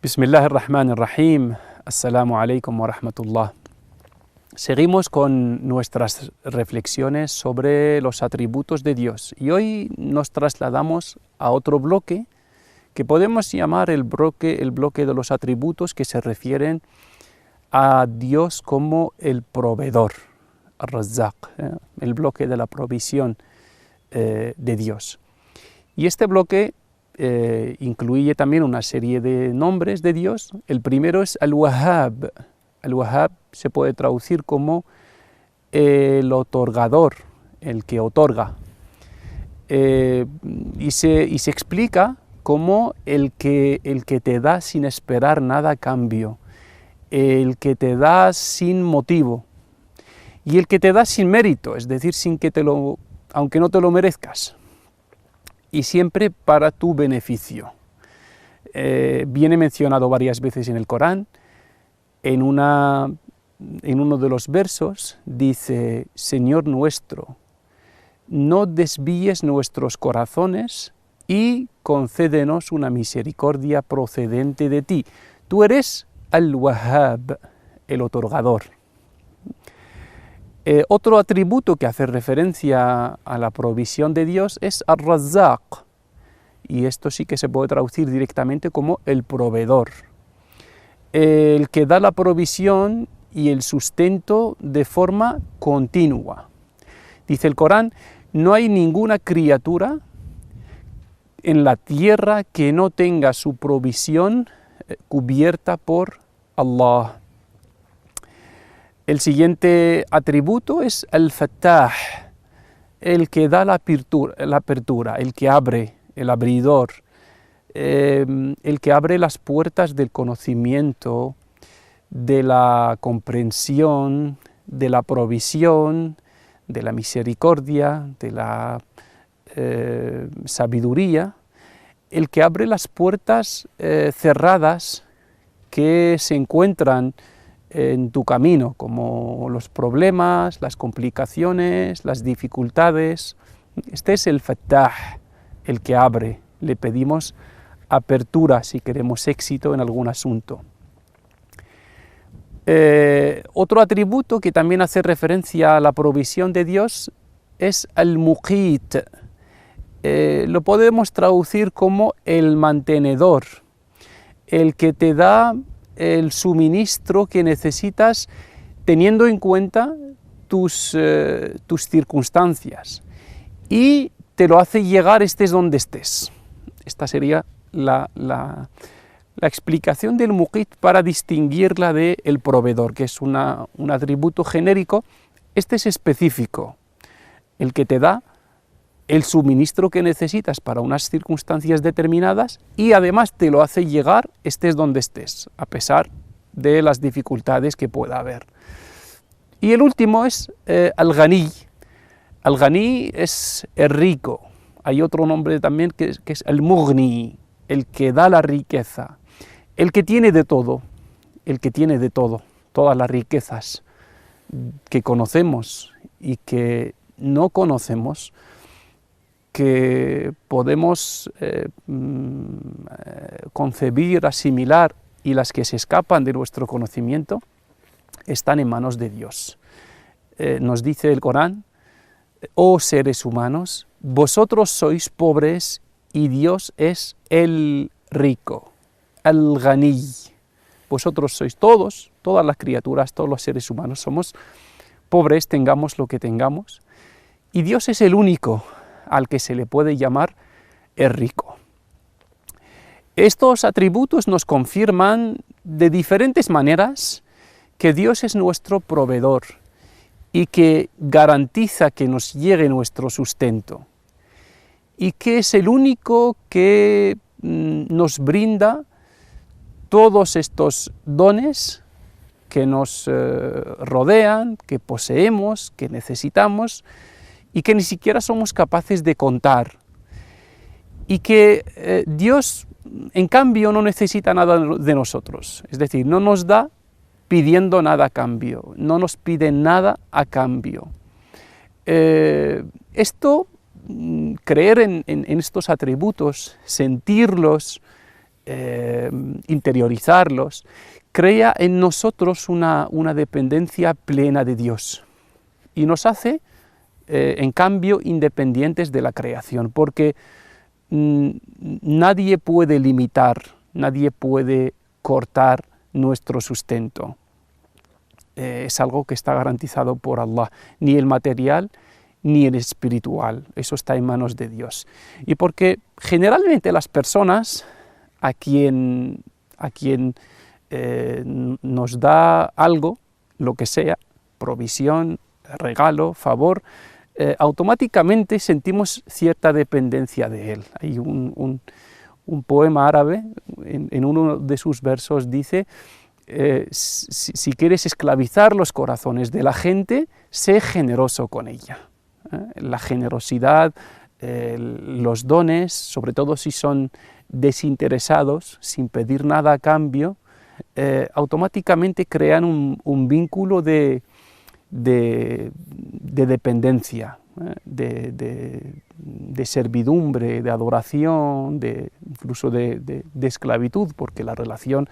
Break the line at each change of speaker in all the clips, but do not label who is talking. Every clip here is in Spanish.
Bismillahirrahmanirrahim. Assalamu alaikum wa rahmatullah. Seguimos con nuestras reflexiones sobre los atributos de Dios y hoy nos trasladamos a otro bloque que podemos llamar el bloque de los atributos que se refieren a Dios como el proveedor, Ar-Razzaq, el bloque de la provisión de Dios. Y este bloque incluye también una serie de nombres de Dios. El primero es Al-Wahhab. Al-Wahhab se puede traducir como el otorgador, el que otorga. Y se explica como el que te da sin esperar nada a cambio, el que te da sin motivo y el que te da sin mérito, es decir, aunque no te lo merezcas, y siempre para tu beneficio. Viene mencionado varias veces en el Corán. En uno de los versos dice: Señor nuestro, no desvíes nuestros corazones y concédenos una misericordia procedente de ti. Tú eres Al-Wahhab, el otorgador. Otro atributo que hace referencia a la provisión de Dios es Ar-Razzaq, y esto sí que se puede traducir directamente como el proveedor, el que da la provisión y el sustento de forma continua. Dice el Corán: no hay ninguna criatura en la tierra que no tenga su provisión cubierta por Allah. El siguiente atributo es Al-Fattah, el que da la apertura, el que abre, el abridor, el que abre las puertas del conocimiento, de la comprensión, de la provisión, de la misericordia, de la sabiduría, el que abre las puertas cerradas que se encuentran en tu camino, como los problemas, las complicaciones, las dificultades. Este es el Fattah, el que abre. Le pedimos apertura si queremos éxito en algún asunto. Otro atributo que también hace referencia a la provisión de Dios es Al-Muqit. Lo podemos traducir como el mantenedor, el que te da el suministro que necesitas teniendo en cuenta tus circunstancias, y te lo hace llegar estés donde estés. Esta sería la explicación del Muqit para distinguirla del proveedor, que es un atributo genérico. Este es específico, el que te da el suministro que necesitas para unas circunstancias determinadas y además te lo hace llegar estés donde estés, a pesar de las dificultades que pueda haber. Y el último es Al-Ghani. Al-Ghani es el rico. Hay otro nombre también que es Al-Mughni, el que da la riqueza, el que tiene de todo, todas las riquezas que conocemos y que no conocemos, que podemos concebir, asimilar, y las que se escapan de nuestro conocimiento, están en manos de Dios. Nos dice el Corán: oh seres humanos, vosotros sois pobres y Dios es el rico, Al-Ghani. Vosotros sois todas las criaturas, todos los seres humanos somos pobres, tengamos lo que tengamos, y Dios es el único al que se le puede llamar el rico. Estos atributos nos confirman de diferentes maneras que Dios es nuestro proveedor y que garantiza que nos llegue nuestro sustento, y que es el único que nos brinda todos estos dones que nos rodean, que poseemos, que necesitamos, y que ni siquiera somos capaces de contar, y que Dios, en cambio, no necesita nada de nosotros, es decir, no nos da pidiendo nada a cambio, no nos pide nada a cambio. Creer en estos atributos, sentirlos, interiorizarlos, crea en nosotros una dependencia plena de Dios y nos hace, en cambio, independientes de la creación, porque nadie puede limitar, nadie puede cortar nuestro sustento. Es algo que está garantizado por Allah, ni el material ni el espiritual, eso está en manos de Dios. Y porque generalmente las personas a quien nos da algo, lo que sea, provisión, regalo, favor, automáticamente sentimos cierta dependencia de él. Hay un poema árabe, en uno de sus versos dice, si quieres esclavizar los corazones de la gente, sé generoso con ella. La generosidad, los dones, sobre todo si son desinteresados, sin pedir nada a cambio, automáticamente crean un vínculo de dependencia, de servidumbre, de adoración, incluso de esclavitud, porque la relación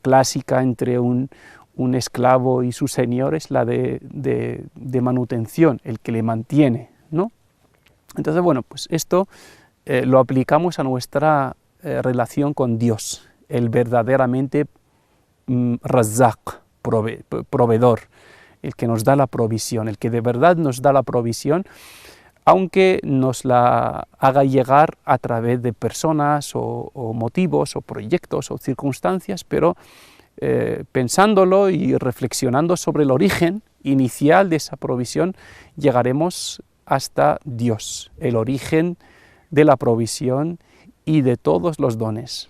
clásica entre un esclavo y su señor es la de manutención, el que le mantiene, ¿no? Entonces, bueno, pues esto lo aplicamos a nuestra relación con Dios, el verdaderamente Razzaq, proveedor, el que nos da la provisión, el que de verdad nos da la provisión, aunque nos la haga llegar a través de personas o motivos o proyectos o circunstancias, pero pensándolo y reflexionando sobre el origen inicial de esa provisión, llegaremos hasta Dios, el origen de la provisión y de todos los dones.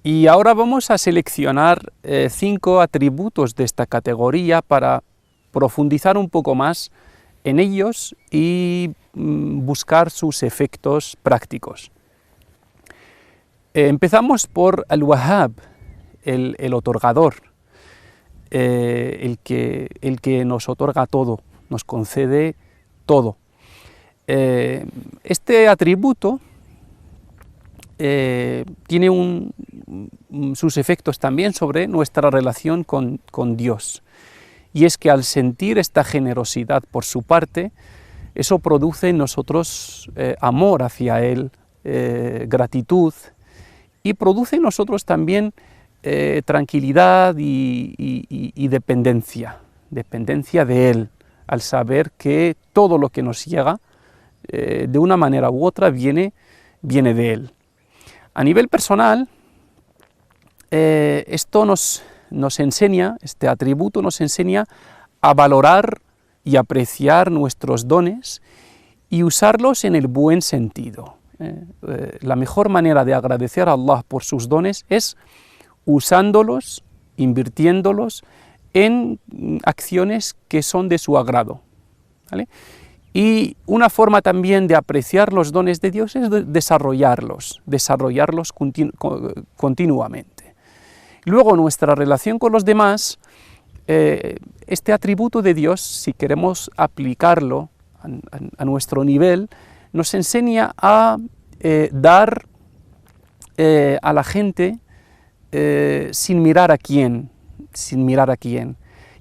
Y ahora vamos a seleccionar 5 atributos de esta categoría para profundizar un poco más en ellos y buscar sus efectos prácticos. Empezamos por Al-Wahhab, el otorgador, el que nos otorga todo, nos concede todo. Este atributo tiene sus efectos también sobre nuestra relación con Dios. Y es que al sentir esta generosidad por su parte, eso produce en nosotros amor hacia Él, gratitud, y produce en nosotros también tranquilidad y dependencia de Él, al saber que todo lo que nos llega, de una manera u otra, viene de Él. A nivel personal, esto nos enseña, este atributo nos enseña a valorar y apreciar nuestros dones y usarlos en el buen sentido. La mejor manera de agradecer a Allah por sus dones es usándolos, invirtiéndolos en acciones que son de su agrado, ¿vale? Y una forma también de apreciar los dones de Dios es desarrollarlos continuamente. Luego, nuestra relación con los demás, este atributo de Dios, si queremos aplicarlo a nuestro nivel, nos enseña a dar a la gente sin mirar a quién,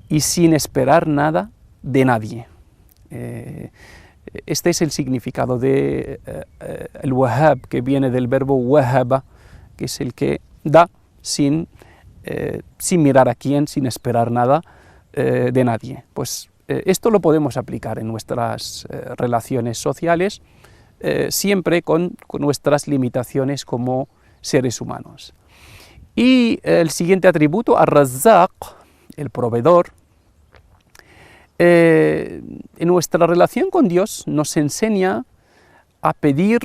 y sin esperar nada de nadie. Este es el significado de el Wahhab, que viene del verbo wahaba, que es el que da sin mirar a quién, sin esperar nada de nadie. Pues esto lo podemos aplicar en nuestras relaciones sociales, siempre con nuestras limitaciones como seres humanos. Y el siguiente atributo, Ar-Razzaq, el proveedor, en nuestra relación con Dios nos enseña a pedir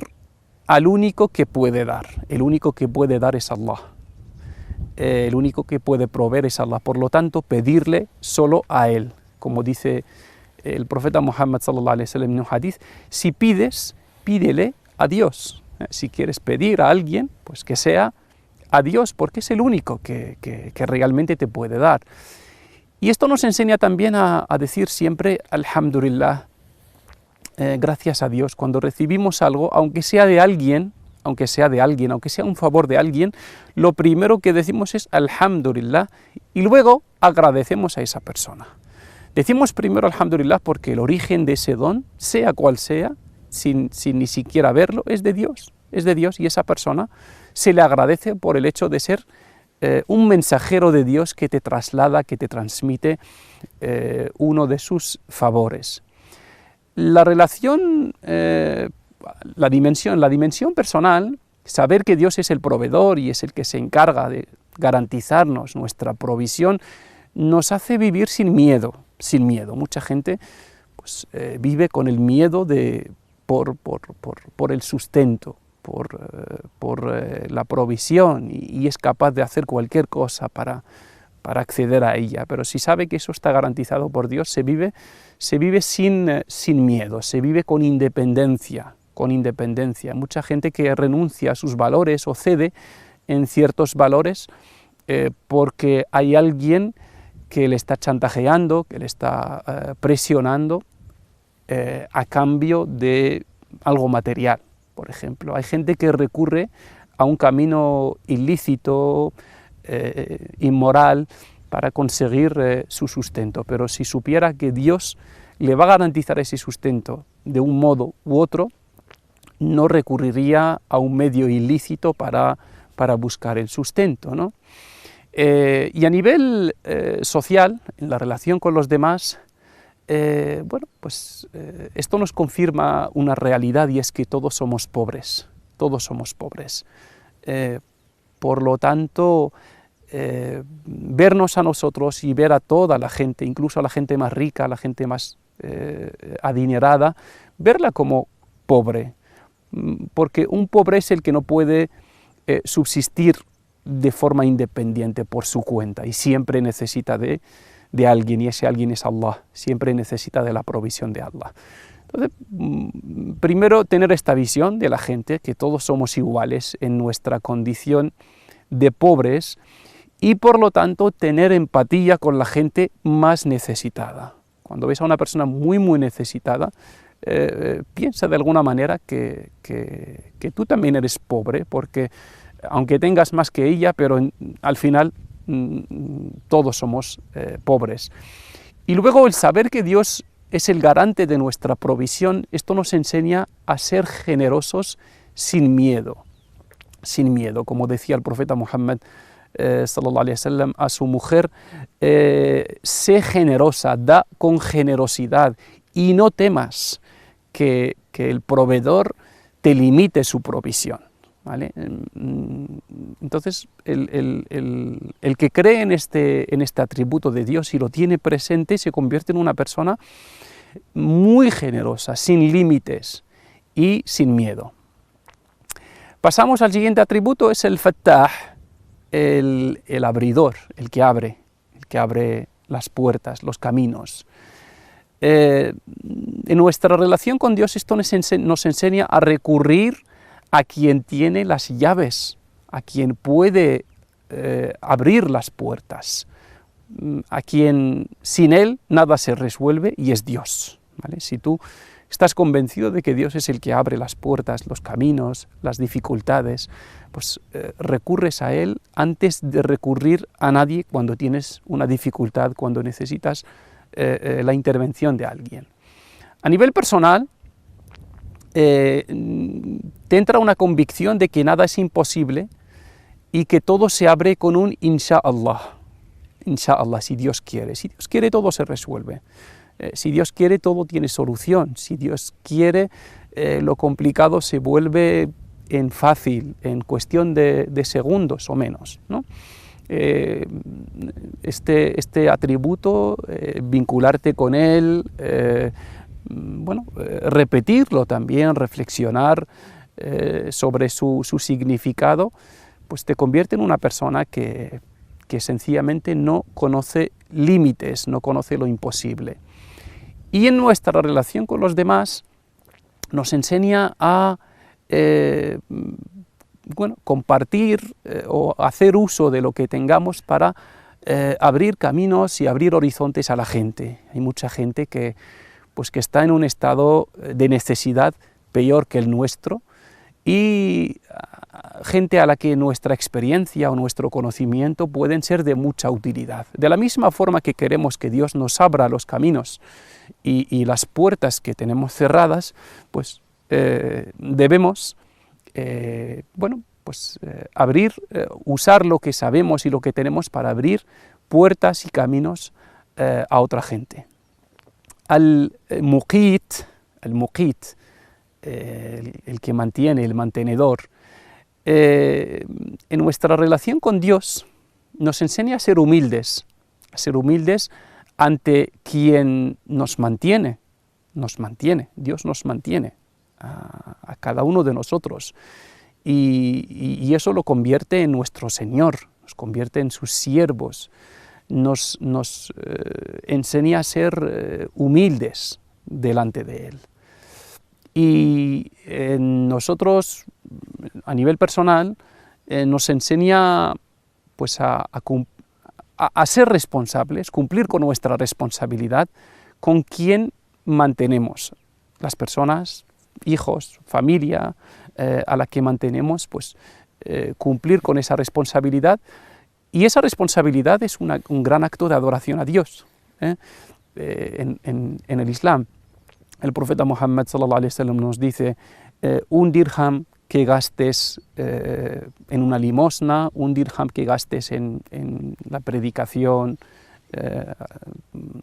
al único que puede dar. El único que puede dar es Allah. El único que puede proveer es Allah. Por lo tanto, pedirle solo a Él. Como dice el profeta Muhammad sallallahu alaihi wasallam en un hadith, si pides, pídele a Dios. Si quieres pedir a alguien, pues que sea a Dios, porque es el único que realmente te puede dar. Y esto nos enseña también a decir siempre Alhamdulillah, gracias a Dios, cuando recibimos algo, aunque sea de alguien, aunque sea un favor de alguien, lo primero que decimos es Alhamdulillah y luego agradecemos a esa persona. Decimos primero Alhamdulillah porque el origen de ese don, sea cual sea, sin ni siquiera verlo, es de Dios y esa persona se le agradece por el hecho de ser un mensajero de Dios que te traslada, que te transmite uno de sus favores. La relación, la dimensión personal, saber que Dios es el proveedor y es el que se encarga de garantizarnos nuestra provisión, nos hace vivir sin miedo. Mucha gente pues, vive con el miedo por el sustento, por la provisión y es capaz de hacer cualquier cosa para acceder a ella, pero si sabe que eso está garantizado por Dios, se vive sin miedo, se vive con independencia. Mucha gente que renuncia a sus valores o cede en ciertos valores porque hay alguien que le está chantajeando, que le está presionando a cambio de algo material, por ejemplo. Hay gente que recurre a un camino ilícito, inmoral, para conseguir su sustento, pero si supiera que Dios le va a garantizar ese sustento de un modo u otro, no recurriría a un medio ilícito para buscar el sustento, ¿no? Y a nivel social, en la relación con los demás, esto nos confirma una realidad y es que todos somos pobres. Por lo tanto, vernos a nosotros y ver a toda la gente, incluso a la gente más rica, a la gente más adinerada, verla como pobre, porque un pobre es el que no puede subsistir de forma independiente por su cuenta y siempre necesita de alguien, y ese alguien es Allah, siempre necesita de la provisión de Allah. Entonces, primero tener esta visión de la gente, que todos somos iguales en nuestra condición de pobres, y por lo tanto tener empatía con la gente más necesitada. Cuando ves a una persona muy necesitada, piensa de alguna manera que tú también eres pobre, porque aunque tengas más que ella, pero al final todos somos pobres. Y luego el saber que Dios es el garante de nuestra provisión, esto nos enseña a ser generosos sin miedo, como decía el profeta Muhammad sallallahu alaihi wasallam a su mujer, sé generosa, da con generosidad y no temas que el proveedor te limite su provisión, ¿vale? Entonces, el que cree en este atributo de Dios y lo tiene presente, se convierte en una persona muy generosa, sin límites y sin miedo. Pasamos al siguiente atributo, es el Fattah, el abridor, el que abre las puertas, los caminos. En nuestra relación con Dios esto nos enseña a recurrir a quien tiene las llaves, a quien puede abrir las puertas, a quien sin Él nada se resuelve, y es Dios, ¿vale? Si tú estás convencido de que Dios es el que abre las puertas, los caminos, las dificultades, pues recurres a Él antes de recurrir a nadie cuando tienes una dificultad, cuando necesitas la intervención de alguien. A nivel personal, te entra una convicción de que nada es imposible y que todo se abre con un insha'Allah. Insha'Allah, si Dios quiere. Si Dios quiere, todo se resuelve. Si Dios quiere, todo tiene solución. Si Dios quiere, lo complicado se vuelve en fácil, en cuestión de segundos o menos, ¿no? Este atributo, vincularte con él, repetirlo también, reflexionar sobre su significado, pues te convierte en una persona que sencillamente no conoce límites, no conoce lo imposible. Y en nuestra relación con los demás nos enseña a compartir o hacer uso de lo que tengamos para abrir caminos y abrir horizontes a la gente. Hay mucha gente que está en un estado de necesidad peor que el nuestro, y gente a la que nuestra experiencia o nuestro conocimiento pueden ser de mucha utilidad. De la misma forma que queremos que Dios nos abra los caminos y las puertas que tenemos cerradas, pues debemos abrir, usar lo que sabemos y lo que tenemos para abrir puertas y caminos a otra gente. Al-Muqit, el que mantiene, el mantenedor, en nuestra relación con Dios nos enseña a ser humildes ante quien nos mantiene, Dios nos mantiene a cada uno de nosotros, y eso lo convierte en nuestro Señor, nos convierte en sus siervos, nos enseña a ser humildes delante de Él. Y nosotros, a nivel personal, nos enseña pues a ser responsables, cumplir con nuestra responsabilidad con quien mantenemos, las personas, hijos, familia, a la que mantenemos, pues cumplir con esa responsabilidad. Y esa responsabilidad es un gran acto de adoración a Dios. En el Islam, el profeta Muhammad sallallahu alaihi wasallam nos dice: un dirham que gastes en una limosna, un dirham que gastes en la predicación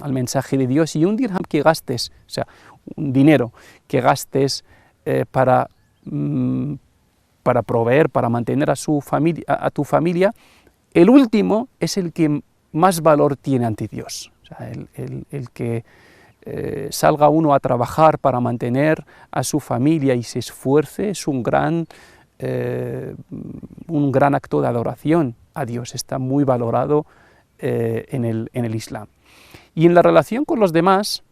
al mensaje de Dios, y un dirham que gastes, o sea, un dinero que gastes para proveer, para mantener a tu familia, el último es el que más valor tiene ante Dios. O sea, el que salga uno a trabajar para mantener a su familia y se esfuerce es un gran acto de adoración a Dios, está muy valorado en el Islam. Y en la relación con los demás,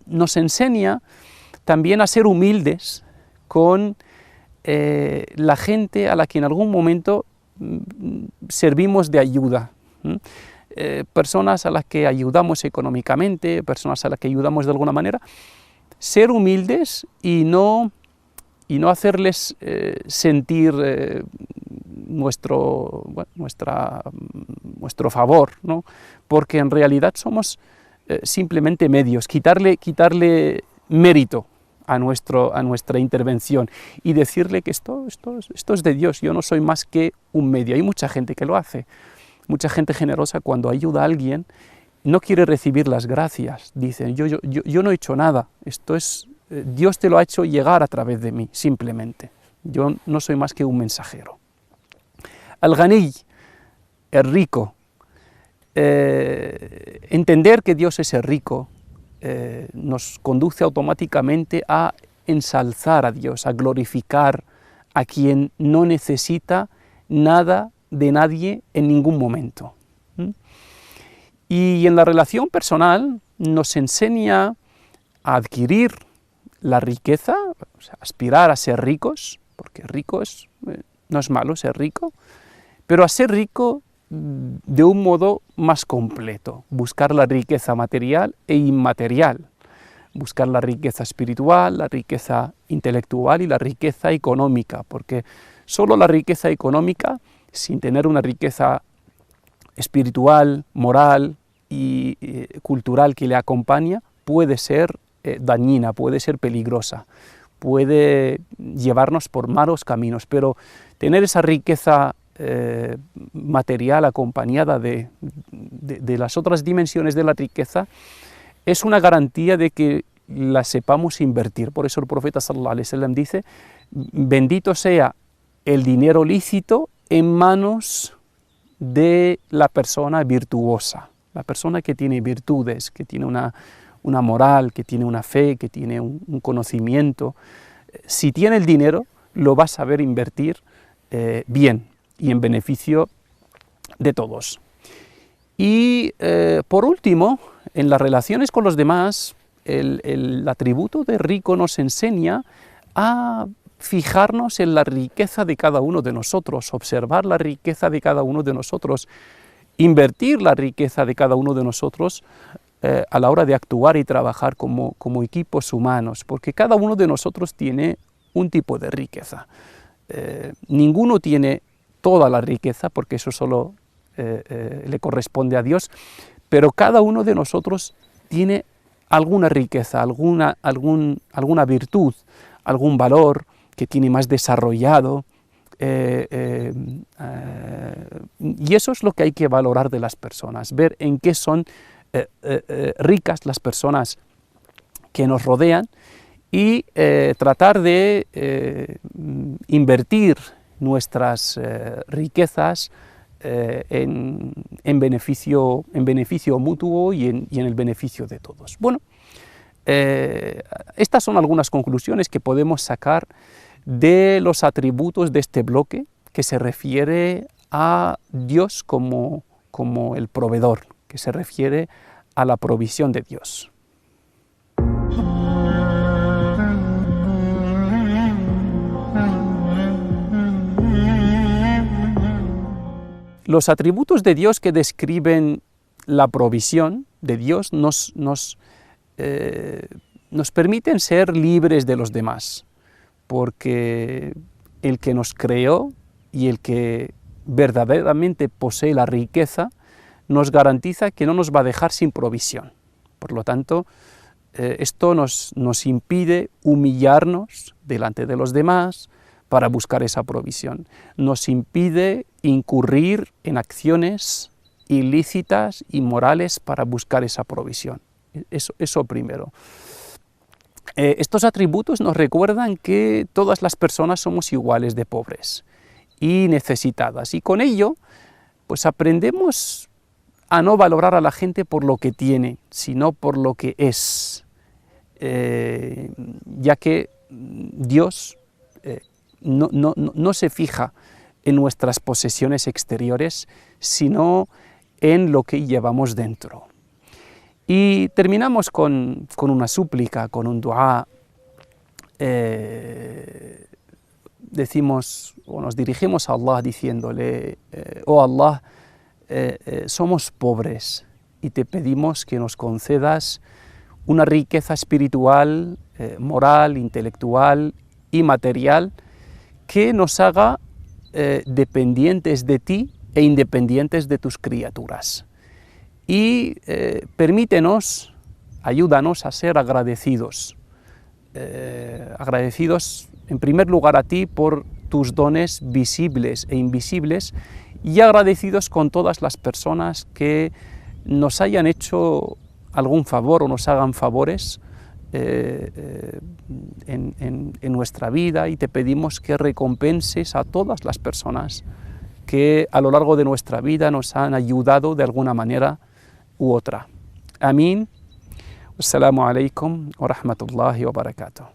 nos enseña también a ser humildes con la gente a la que en algún momento servimos de ayuda, personas a las que ayudamos económicamente, personas a las que ayudamos de alguna manera. Ser humildes y no hacerles sentir nuestro favor, ¿no? Porque en realidad somos simplemente medios, quitarle mérito a nuestra intervención y decirle que esto es de Dios, yo no soy más que un medio. Hay mucha gente que lo hace, mucha gente generosa cuando ayuda a alguien no quiere recibir las gracias, dicen yo no he hecho nada, esto es Dios te lo ha hecho llegar a través de mí, simplemente, yo no soy más que un mensajero. Al-Ghani, el rico, entender que Dios es el rico nos conduce automáticamente a ensalzar a Dios, a glorificar a quien no necesita nada de nadie en ningún momento. Y en la relación personal nos enseña a adquirir la riqueza, o sea, aspirar a ser ricos, porque rico no es malo ser rico, pero a ser rico de un modo más completo, buscar la riqueza material e inmaterial, buscar la riqueza espiritual, la riqueza intelectual y la riqueza económica, porque solo la riqueza económica, sin tener una riqueza espiritual, moral y cultural que le acompaña, puede ser dañina, puede ser peligrosa, puede llevarnos por malos caminos, pero tener esa riqueza material acompañada de las otras dimensiones de la riqueza es una garantía de que la sepamos invertir. Por eso el profeta sallallahu alaihi wasallam dice: bendito sea el dinero lícito en manos de la persona virtuosa, la persona que tiene virtudes, que tiene una moral, que tiene una fe, que tiene un conocimiento. Si tiene el dinero, lo va a saber invertir bien y en beneficio de todos. Y por último, en las relaciones con los demás, el atributo de rico nos enseña a fijarnos en la riqueza de cada uno de nosotros, observar la riqueza de cada uno de nosotros, invertir la riqueza de cada uno de nosotros a la hora de actuar y trabajar como equipos humanos, porque cada uno de nosotros tiene un tipo de riqueza. Ninguno tiene toda la riqueza, porque eso solo le corresponde a Dios, pero cada uno de nosotros tiene alguna riqueza, alguna virtud, algún valor que tiene más desarrollado, y eso es lo que hay que valorar de las personas, ver en qué son ricas las personas que nos rodean y tratar de invertir nuestras riquezas en beneficio mutuo y en el beneficio de todos. Bueno, estas son algunas conclusiones que podemos sacar de los atributos de este bloque que se refiere a Dios como el proveedor, que se refiere a la provisión de Dios. Los atributos de Dios que describen la provisión de Dios nos permiten ser libres de los demás, porque el que nos creó y el que verdaderamente posee la riqueza nos garantiza que no nos va a dejar sin provisión. Por lo tanto, esto nos impide humillarnos delante de los demás para buscar esa provisión. Nos impide incurrir en acciones ilícitas y morales para buscar esa provisión. Eso primero. Estos atributos nos recuerdan que todas las personas somos iguales de pobres y necesitadas, y con ello pues aprendemos a no valorar a la gente por lo que tiene, sino por lo que es, ya que Dios no se fija en nuestras posesiones exteriores, sino en lo que llevamos dentro. Y terminamos con una súplica, con un dua. Decimos o nos dirigimos a Allah diciéndole: oh Allah, somos pobres y te pedimos que nos concedas una riqueza espiritual, moral, intelectual y material que nos haga dependientes de ti e independientes de tus criaturas. Y permítenos, ayúdanos a ser agradecidos. Agradecidos en primer lugar a ti por tus dones visibles e invisibles, y agradecidos con todas las personas que nos hayan hecho algún favor o nos hagan favores en nuestra vida, y te pedimos que recompenses a todas las personas que a lo largo de nuestra vida nos han ayudado de alguna manera u otra. Amén. Assalamu alaikum wa rahmatullahi wa barakatuh.